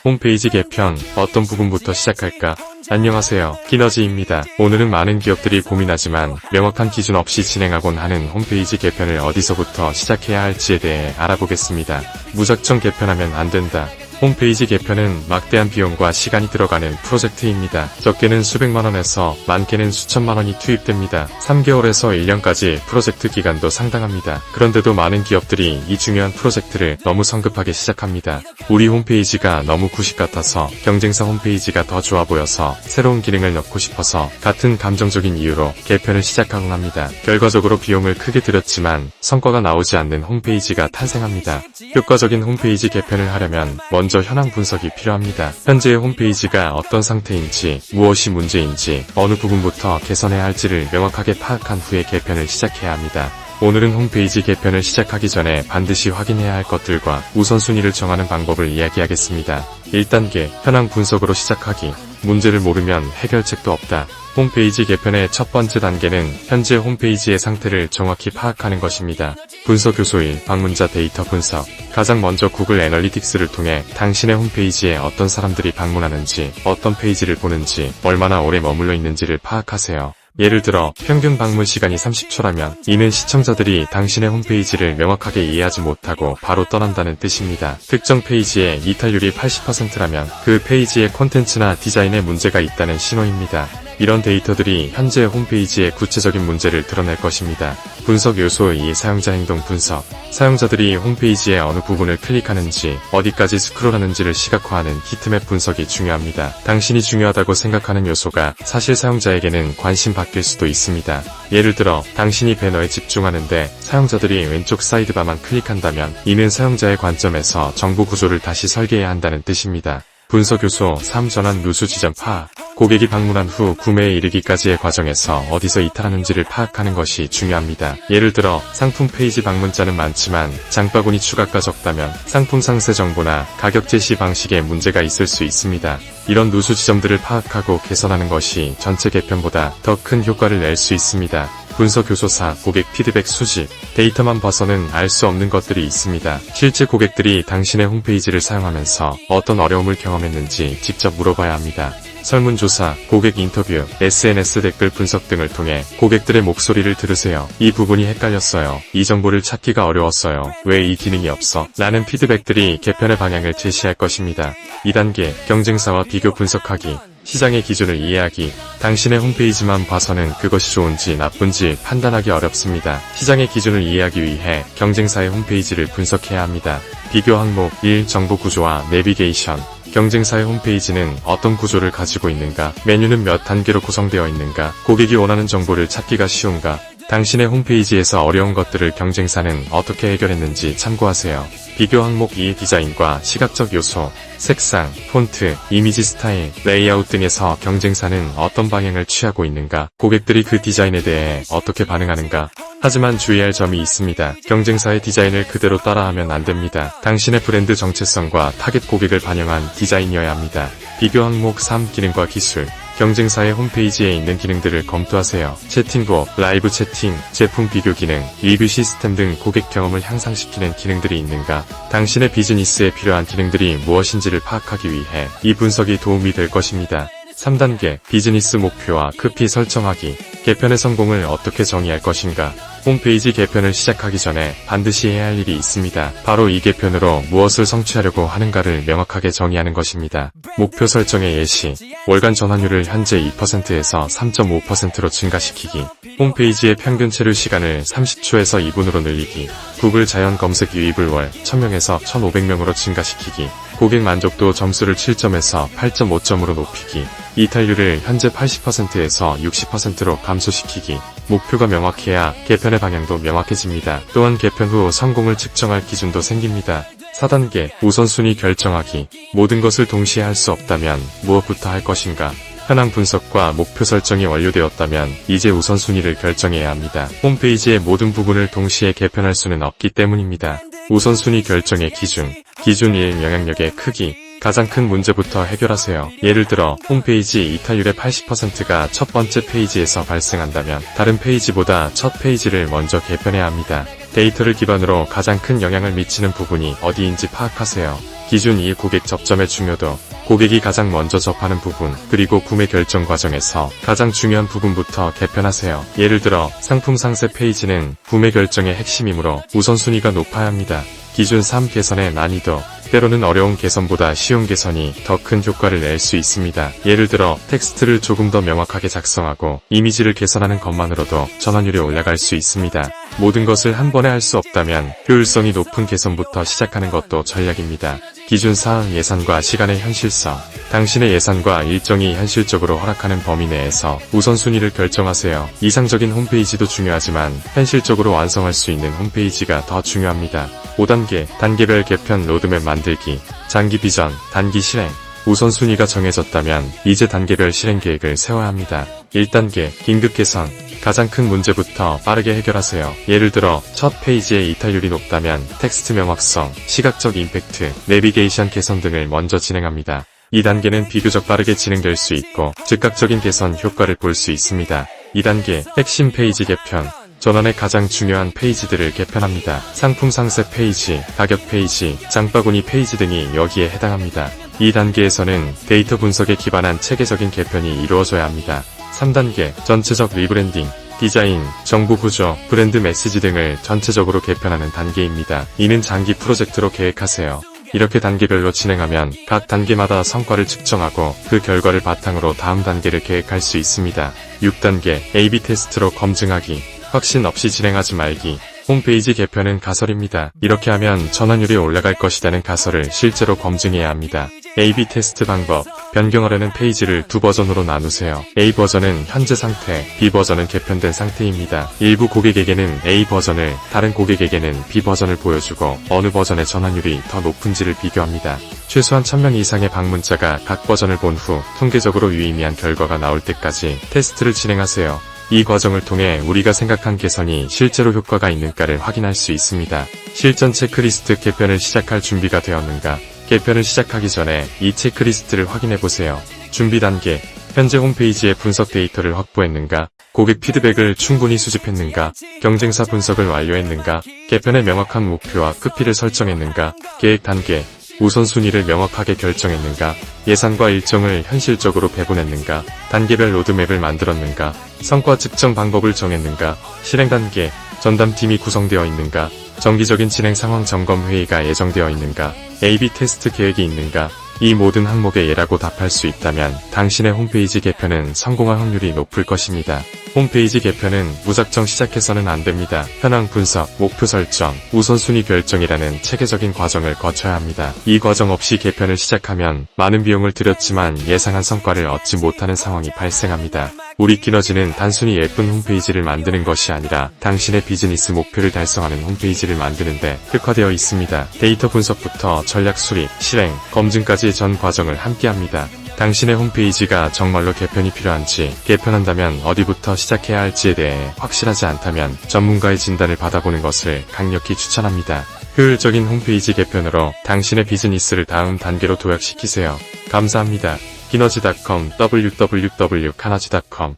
홈페이지 개편 어떤 부분부터 시작할까? 안녕하세요, 기너지입니다. 오늘은 많은 기업들이 고민하지만 명확한 기준 없이 진행하곤 하는 홈페이지 개편을 어디서부터 시작해야 할지에 대해 알아보겠습니다. 무작정 개편하면 안 된다. 홈페이지 개편은 막대한 비용과 시간이 들어가는 프로젝트입니다. 적게는 수백만원에서 많게는 수천만원이 투입됩니다. 3개월에서 1년까지 프로젝트 기간도 상당합니다. 그런데도 많은 기업들이 이 중요한 프로젝트를 너무 성급하게 시작합니다. 우리 홈페이지가 너무 구식 같아서, 경쟁사 홈페이지가 더 좋아 보여서, 새로운 기능을 넣고 싶어서 같은 감정적인 이유로 개편을 시작하곤 합니다. 결과적으로 비용을 크게 들였지만 성과가 나오지 않는 홈페이지가 탄생합니다. 효과적인 홈페이지 개편을 하려면 먼저 현황 분석이 필요합니다. 현재의 홈페이지가 어떤 상태인지, 무엇이 문제인지, 어느 부분부터 개선해야 할지를 명확하게 파악한 후에 개편을 시작해야 합니다. 오늘은 홈페이지 개편을 시작하기 전에 반드시 확인해야 할 것들과 우선순위를 정하는 방법을 이야기하겠습니다. 1단계, 현황 분석으로 시작하기. 문제를 모르면 해결책도 없다. 홈페이지 개편의 첫 번째 단계는 현재 홈페이지의 상태를 정확히 파악하는 것입니다. 분석 요소 1. 방문자 데이터 분석. 가장 먼저 구글 애널리틱스를 통해 당신의 홈페이지에 어떤 사람들이 방문하는지, 어떤 페이지를 보는지, 얼마나 오래 머물러 있는지를 파악하세요. 예를 들어 평균 방문 시간이 30초라면 이는 시청자들이 당신의 홈페이지를 명확하게 이해하지 못하고 바로 떠난다는 뜻입니다. 특정 페이지의 이탈률이 80%라면 그 페이지의 콘텐츠나 디자인에 문제가 있다는 신호입니다. 이런 데이터들이 현재 홈페이지의 구체적인 문제를 드러낼 것입니다. 분석 요소 2. 사용자 행동 분석. 사용자들이 홈페이지의 어느 부분을 클릭하는지, 어디까지 스크롤하는지를 시각화하는 히트맵 분석이 중요합니다. 당신이 중요하다고 생각하는 요소가 사실 사용자에게는 관심 바뀔 수도 있습니다. 예를 들어 당신이 배너에 집중하는데 사용자들이 왼쪽 사이드바만 클릭한다면 이는 사용자의 관점에서 정보 구조를 다시 설계해야 한다는 뜻입니다. 분석 요소 3. 전환 누수 지점 파악. 고객이 방문한 후 구매에 이르기까지의 과정에서 어디서 이탈하는지를 파악하는 것이 중요합니다. 예를 들어 상품 페이지 방문자는 많지만 장바구니 추가가 적다면 상품 상세 정보나 가격 제시 방식에 문제가 있을 수 있습니다. 이런 누수 지점들을 파악하고 개선하는 것이 전체 개편보다 더 큰 효과를 낼 수 있습니다. 분석 요소 4. 고객 피드백 수집. 데이터만 봐서는 알 수 없는 것들이 있습니다. 실제 고객들이 당신의 홈페이지를 사용하면서 어떤 어려움을 경험했는지 직접 물어봐야 합니다. 설문조사, 고객 인터뷰, SNS 댓글 분석 등을 통해 고객들의 목소리를 들으세요. 이 부분이 헷갈렸어요. 이 정보를 찾기가 어려웠어요. 왜 이 기능이 없어? 라는 피드백들이 개편의 방향을 제시할 것입니다. 2단계, 경쟁사와 비교 분석하기. 시장의 기준을 이해하기. 당신의 홈페이지만 봐서는 그것이 좋은지 나쁜지 판단하기 어렵습니다. 시장의 기준을 이해하기 위해 경쟁사의 홈페이지를 분석해야 합니다. 비교 항목 1. 정보 구조와 내비게이션. 경쟁사의 홈페이지는 어떤 구조를 가지고 있는가? 메뉴는 몇 단계로 구성되어 있는가? 고객이 원하는 정보를 찾기가 쉬운가? 당신의 홈페이지에서 어려운 것들을 경쟁사는 어떻게 해결했는지 참고하세요. 비교 항목 2. 디자인과 시각적 요소. 색상, 폰트, 이미지 스타일, 레이아웃 등에서 경쟁사는 어떤 방향을 취하고 있는가? 고객들이 그 디자인에 대해 어떻게 반응하는가? 하지만 주의할 점이 있습니다. 경쟁사의 디자인을 그대로 따라하면 안 됩니다. 당신의 브랜드 정체성과 타겟 고객을 반영한 디자인이어야 합니다. 비교 항목 3. 기능과 기술. 경쟁사의 홈페이지에 있는 기능들을 검토하세요. 채팅보, 라이브 채팅, 제품 비교 기능, 리뷰 시스템 등 고객 경험을 향상시키는 기능들이 있는가? 당신의 비즈니스에 필요한 기능들이 무엇인지를 파악하기 위해 이 분석이 도움이 될 것입니다. 3단계, 비즈니스 목표와 크기 설정하기. 개편의 성공을 어떻게 정의할 것인가? 홈페이지 개편을 시작하기 전에 반드시 해야 할 일이 있습니다. 바로 이 개편으로 무엇을 성취하려고 하는가를 명확하게 정의하는 것입니다. 목표 설정의 예시. 월간 전환율을 현재 2%에서 3.5%로 증가시키기. 홈페이지의 평균 체류 시간을 30초에서 2분으로 늘리기. 구글 자연 검색 유입을 월 1000명에서 1500명으로 증가시키기. 고객 만족도 점수를 7점에서 8.5점으로 높이기. 이탈률을 현재 80%에서 60%로 감소시키기. 목표가 명확해야 개편의 방향도 명확해집니다. 또한 개편 후 성공을 측정할 기준도 생깁니다. 4단계, 우선순위 결정하기. 모든 것을 동시에 할 수 없다면 무엇부터 할 것인가? 현황 분석과 목표 설정이 완료되었다면 이제 우선순위를 결정해야 합니다. 홈페이지의 모든 부분을 동시에 개편할 수는 없기 때문입니다. 우선순위 결정의 기준. 기준 1. 영향력의 크기. 가장 큰 문제부터 해결하세요. 예를 들어 홈페이지 이탈률의 80%가 첫 번째 페이지에서 발생한다면 다른 페이지보다 첫 페이지를 먼저 개편해야 합니다. 데이터를 기반으로 가장 큰 영향을 미치는 부분이 어디인지 파악하세요. 기준 2. 고객 접점의 중요도. 고객이 가장 먼저 접하는 부분, 그리고 구매 결정 과정에서 가장 중요한 부분부터 개편하세요. 예를 들어 상품 상세 페이지는 구매 결정의 핵심이므로 우선순위가 높아야 합니다. 기준 3. 개선의 난이도. 때로는 어려운 개선보다 쉬운 개선이 더 큰 효과를 낼 수 있습니다. 예를 들어 텍스트를 조금 더 명확하게 작성하고 이미지를 개선하는 것만으로도 전환율이 올라갈 수 있습니다. 모든 것을 한 번에 할 수 없다면 효율성이 높은 개선부터 시작하는 것도 전략입니다. 기준 4. 예산과 시간의 현실성. 당신의 예산과 일정이 현실적으로 허락하는 범위 내에서 우선순위를 결정하세요. 이상적인 홈페이지도 중요하지만 현실적으로 완성할 수 있는 홈페이지가 더 중요합니다. 5단계, 단계별 개편 로드맵 만들기. 장기 비전, 단기 실행. 우선순위가 정해졌다면 이제 단계별 실행 계획을 세워야 합니다. 1단계, 긴급 개선. 가장 큰 문제부터 빠르게 해결하세요. 예를 들어 첫 페이지의 이탈률이 높다면 텍스트 명확성, 시각적 임팩트, 내비게이션 개선 등을 먼저 진행합니다. 2단계는 비교적 빠르게 진행될 수 있고 즉각적인 개선 효과를 볼 수 있습니다. 2단계, 핵심 페이지 개편. 전원의 가장 중요한 페이지들을 개편합니다. 상품 상세 페이지, 가격 페이지, 장바구니 페이지 등이 여기에 해당합니다. 이 단계에서는 데이터 분석에 기반한 체계적인 개편이 이루어져야 합니다. 3단계, 전체적 리브랜딩. 디자인, 정보 구조, 브랜드 메시지 등을 전체적으로 개편하는 단계입니다. 이는 장기 프로젝트로 계획하세요. 이렇게 단계별로 진행하면 각 단계마다 성과를 측정하고 그 결과를 바탕으로 다음 단계를 계획할 수 있습니다. 6단계, A/B 테스트로 검증하기. 확신 없이 진행하지 말기. 홈페이지 개편은 가설입니다. 이렇게 하면 전환율이 올라갈 것이라는 가설을 실제로 검증해야 합니다. A/B 테스트 방법. 변경하려는 페이지를 두 버전으로 나누세요. A 버전은 현재 상태, B 버전은 개편된 상태입니다. 일부 고객에게는 A 버전을, 다른 고객에게는 B 버전을 보여주고 어느 버전의 전환율이 더 높은지를 비교합니다. 최소한 1000명 이상의 방문자가 각 버전을 본 후 통계적으로 유의미한 결과가 나올 때까지 테스트를 진행하세요. 이 과정을 통해 우리가 생각한 개선이 실제로 효과가 있는가를 확인할 수 있습니다. 실전 체크리스트. 개편을 시작할 준비가 되었는가? 개편을 시작하기 전에 이 체크리스트를 확인해보세요. 준비 단계. 현재 홈페이지의 분석 데이터를 확보했는가? 고객 피드백을 충분히 수집했는가? 경쟁사 분석을 완료했는가? 개편의 명확한 목표와 크기를 설정했는가? 계획 단계. 우선순위를 명확하게 결정했는가? 예산과 일정을 현실적으로 배분했는가? 단계별 로드맵을 만들었는가? 성과 측정 방법을 정했는가? 실행 단계. 전담팀이 구성되어 있는가? 정기적인 진행 상황 점검 회의가 예정되어 있는가? A/B 테스트 계획이 있는가? 이 모든 항목에 예라고 답할 수 있다면 당신의 홈페이지 개편은 성공할 확률이 높을 것입니다. 홈페이지 개편은 무작정 시작해서는 안 됩니다. 현황 분석, 목표 설정, 우선순위 결정이라는 체계적인 과정을 거쳐야 합니다. 이 과정 없이 개편을 시작하면 많은 비용을 들였지만 예상한 성과를 얻지 못하는 상황이 발생합니다. 우리 키너지는 단순히 예쁜 홈페이지를 만드는 것이 아니라 당신의 비즈니스 목표를 달성하는 홈페이지를 만드는데 특화되어 있습니다. 데이터 분석부터 전략 수립, 실행, 검증까지 전 과정을 함께합니다. 당신의 홈페이지가 정말로 개편이 필요한지, 개편한다면 어디부터 시작해야 할지에 대해 확실하지 않다면 전문가의 진단을 받아보는 것을 강력히 추천합니다. 효율적인 홈페이지 개편으로 당신의 비즈니스를 다음 단계로 도약시키세요. 감사합니다. 키너지.com www.kanoji.com